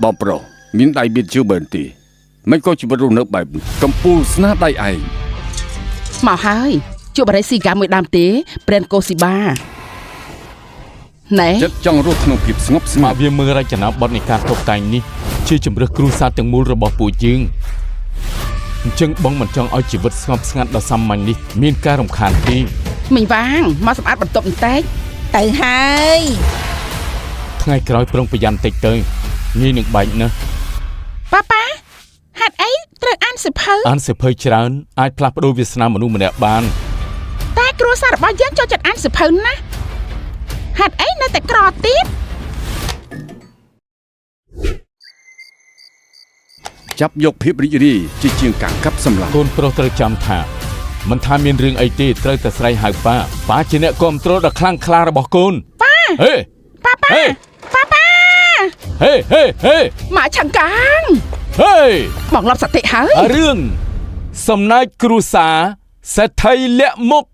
បងប្រុសមានដៃមានជឿបើទីមិនក៏ជីវិតរស់នៅបែបកំពូលស្នាដៃឯងមកហើយជួបបរិស៊ីកាមួយដើមទេព្រានកូស៊ីបាណែចិត្តចង់រស់ក្នុងភាពស្ងប់ស្ងាត់វាមើលរចនាបថនៃការតុបតែងនេះជាជំរើសគ្រួសារទាំងមូលរបស់ពួកយើងអញ្ចឹងបងមិនចង់ឲ្យជីវិតស្ងប់ស្ងាត់ដ៏សាមញ្ញនេះមានការរំខានទេមិញវាងមកសម្អាតបន្ទប់បន្តិចទៅហើយថ្ងៃក្រោយប្រុងប្រយ័ត្នតិចទៅងាយនឹងបែកណាស់ប៉ាហេតុអីត្រូវអានសិភៅច្រើនអាចផ្លាស់ប្ដូរវាសនាមនុស្សម្នាក់បានតែគ្រួសាររបស់យើងចូលចិត្តអានសិភៅណាហេតុអីនៅតែក្រទៀតចាប់យកភាពរីករាយជាជាងការកាប់សម្លាប់កូនប្រុសត្រូវចាំថាមិនថាមានរឿងអីទេត្រូវតែស្រែកហៅប៉ាជាអ្នកគ្រប់គ្រងដ៏ខ្លាំងក្លារបស់កូនប៉ាហេប៉ាហេមកឆាំងកាងហេមកលប់សតិហើយរឿងសំណាច់គ្រួសារសេដ្ឋីលាក់មុខ